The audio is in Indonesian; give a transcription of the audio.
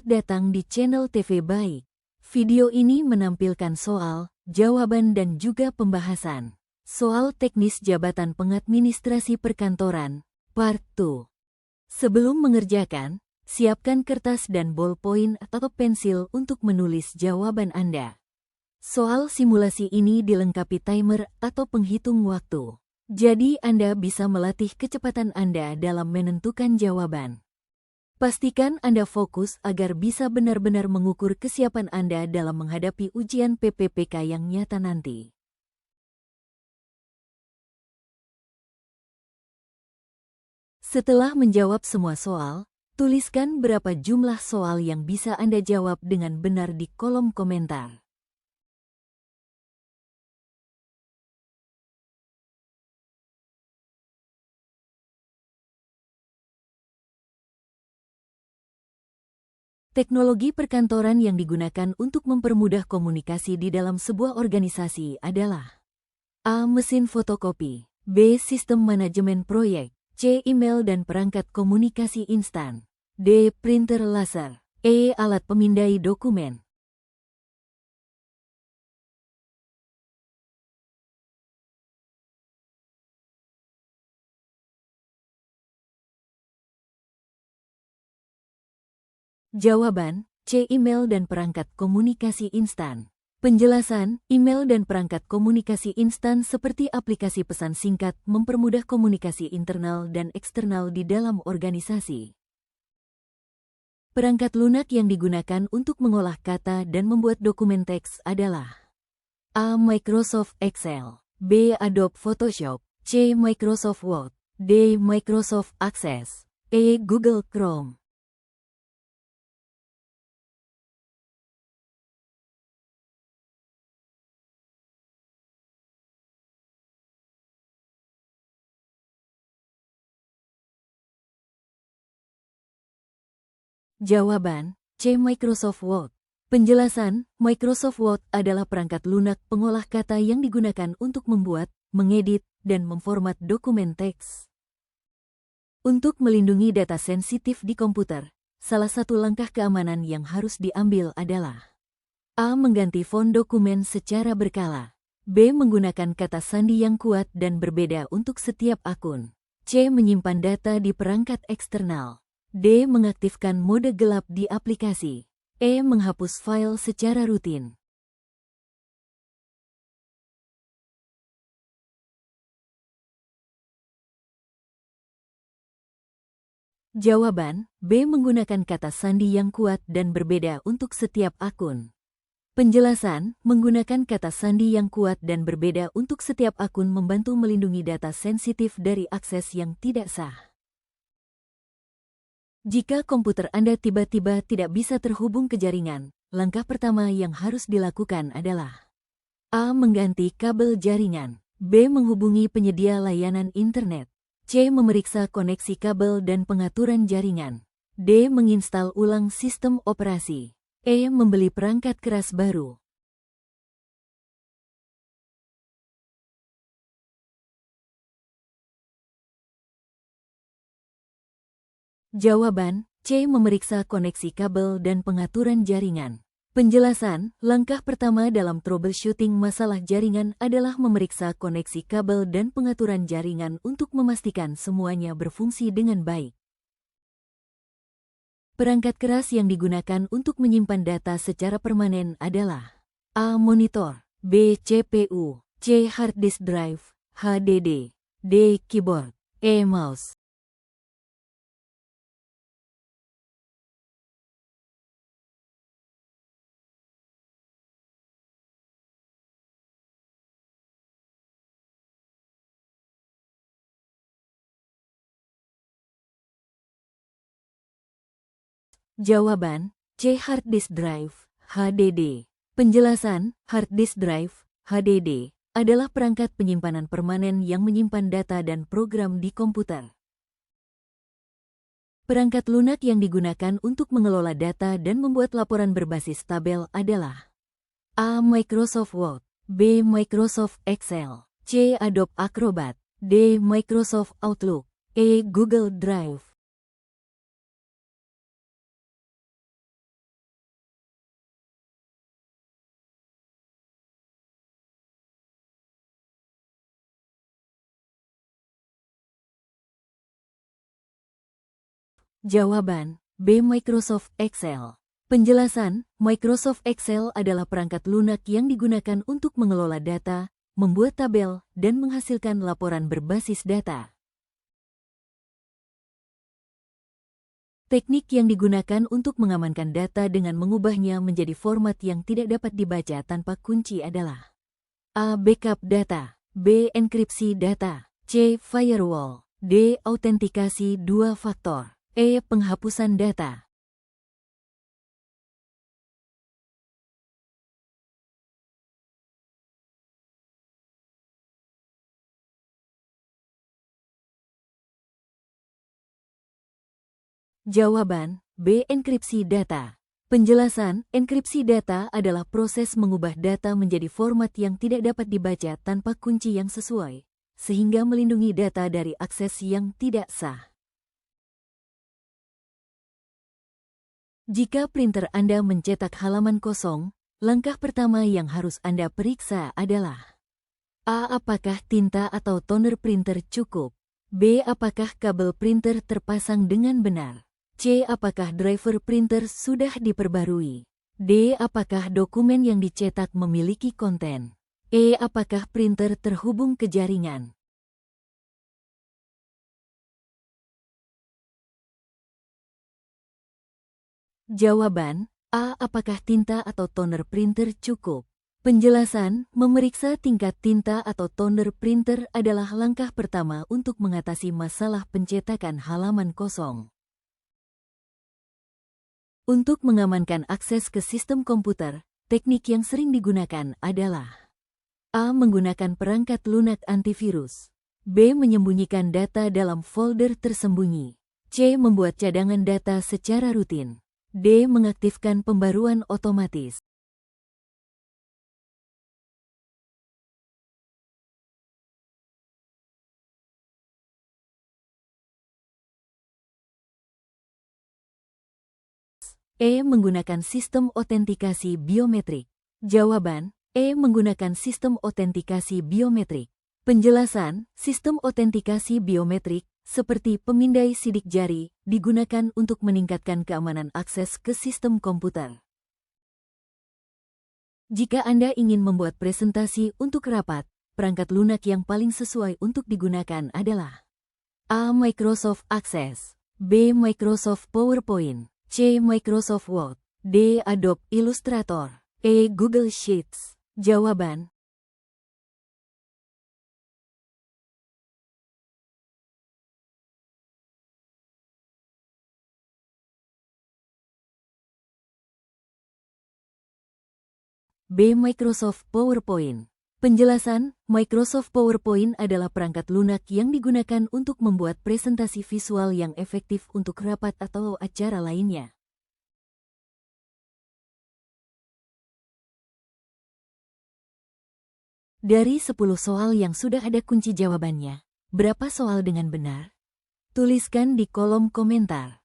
Selamat datang di channel TV Baik. Video ini menampilkan soal, jawaban dan juga pembahasan soal teknis jabatan pengadministrasi perkantoran, Part 2. Sebelum mengerjakan, siapkan kertas dan ballpoint atau pensil untuk menulis jawaban Anda. Soal simulasi ini dilengkapi timer atau penghitung waktu. Jadi Anda bisa melatih kecepatan Anda dalam menentukan jawaban. Pastikan Anda fokus agar bisa benar-benar mengukur kesiapan Anda dalam menghadapi ujian PPPK yang nyata nanti. Setelah menjawab semua soal, tuliskan berapa jumlah soal yang bisa Anda jawab dengan benar di kolom komentar. Teknologi perkantoran yang digunakan untuk mempermudah komunikasi di dalam sebuah organisasi adalah A. Mesin fotokopi, B. Sistem manajemen proyek, C. Email dan perangkat komunikasi instan, D. Printer laser, E. Alat pemindai dokumen. Jawaban, C. Email dan perangkat komunikasi instan. Penjelasan, email dan perangkat komunikasi instan seperti aplikasi pesan singkat mempermudah komunikasi internal dan eksternal di dalam organisasi. Perangkat lunak yang digunakan untuk mengolah kata dan membuat dokumen teks adalah A. Microsoft Excel, B. Adobe Photoshop, C. Microsoft Word, D. Microsoft Access, E. Google Chrome. Jawaban, C. Microsoft Word. Penjelasan, Microsoft Word adalah perangkat lunak pengolah kata yang digunakan untuk membuat, mengedit, dan memformat dokumen teks. Untuk melindungi data sensitif di komputer, salah satu langkah keamanan yang harus diambil adalah A. Mengganti font dokumen secara berkala, B. Menggunakan kata sandi yang kuat dan berbeda untuk setiap akun, C. Menyimpan data di perangkat eksternal, D. Mengaktifkan mode gelap di aplikasi, E. Menghapus file secara rutin. Jawaban, B. Menggunakan kata sandi yang kuat dan berbeda untuk setiap akun. Penjelasan, menggunakan kata sandi yang kuat dan berbeda untuk setiap akun membantu melindungi data sensitif dari akses yang tidak sah. Jika komputer Anda tiba-tiba tidak bisa terhubung ke jaringan, langkah pertama yang harus dilakukan adalah A. Mengganti kabel jaringan, B. Menghubungi penyedia layanan internet, C. Memeriksa koneksi kabel dan pengaturan jaringan, D. Menginstal ulang sistem operasi, E. Membeli perangkat keras baru. Jawaban, C. Memeriksa koneksi kabel dan pengaturan jaringan. Penjelasan, langkah pertama dalam troubleshooting masalah jaringan adalah memeriksa koneksi kabel dan pengaturan jaringan untuk memastikan semuanya berfungsi dengan baik. Perangkat keras yang digunakan untuk menyimpan data secara permanen adalah A. Monitor, B. CPU, C. Hard disk drive, HDD, D. Keyboard, E. Mouse. Jawaban, C. Hard disk drive, HDD. Penjelasan, hard disk drive, HDD, adalah perangkat penyimpanan permanen yang menyimpan data dan program di komputer. Perangkat lunak yang digunakan untuk mengelola data dan membuat laporan berbasis tabel adalah A. Microsoft Word, B. Microsoft Excel, C. Adobe Acrobat, D. Microsoft Outlook, E. Google Drive. Jawaban B. Microsoft Excel. Penjelasan, Microsoft Excel adalah perangkat lunak yang digunakan untuk mengelola data, membuat tabel, dan menghasilkan laporan berbasis data. Teknik yang digunakan untuk mengamankan data dengan mengubahnya menjadi format yang tidak dapat dibaca tanpa kunci adalah A. Backup data, B. Enkripsi data, C. Firewall, D. Autentikasi dua faktor, E. Penghapusan data. Jawaban B. Enkripsi data. Penjelasan, enkripsi data adalah proses mengubah data menjadi format yang tidak dapat dibaca tanpa kunci yang sesuai, sehingga melindungi data dari akses yang tidak sah. Jika printer Anda mencetak halaman kosong, langkah pertama yang harus Anda periksa adalah A. Apakah tinta atau toner printer cukup? B. Apakah kabel printer terpasang dengan benar? C. Apakah driver printer sudah diperbarui? D. Apakah dokumen yang dicetak memiliki konten? E. Apakah printer terhubung ke jaringan? Jawaban A. Apakah tinta atau toner printer cukup? Penjelasan, memeriksa tingkat tinta atau toner printer adalah langkah pertama untuk mengatasi masalah pencetakan halaman kosong. Untuk mengamankan akses ke sistem komputer, teknik yang sering digunakan adalah A. Menggunakan perangkat lunak antivirus, B. Menyembunyikan data dalam folder tersembunyi, C. Membuat cadangan data secara rutin, D. Mengaktifkan pembaruan otomatis. E. Menggunakan sistem otentikasi biometrik. Jawaban E. Menggunakan sistem otentikasi biometrik. Penjelasan, sistem otentikasi biometrik, seperti pemindai sidik jari, digunakan untuk meningkatkan keamanan akses ke sistem komputer. Jika Anda ingin membuat presentasi untuk rapat, perangkat lunak yang paling sesuai untuk digunakan adalah A. Microsoft Access, B. Microsoft PowerPoint, C. Microsoft Word, D. Adobe Illustrator, E. Google Sheets. Jawaban B. Microsoft PowerPoint. Penjelasan, Microsoft PowerPoint adalah perangkat lunak yang digunakan untuk membuat presentasi visual yang efektif untuk rapat atau acara lainnya. Dari 10 soal yang sudah ada kunci jawabannya, berapa soal dengan benar? Tuliskan di kolom komentar.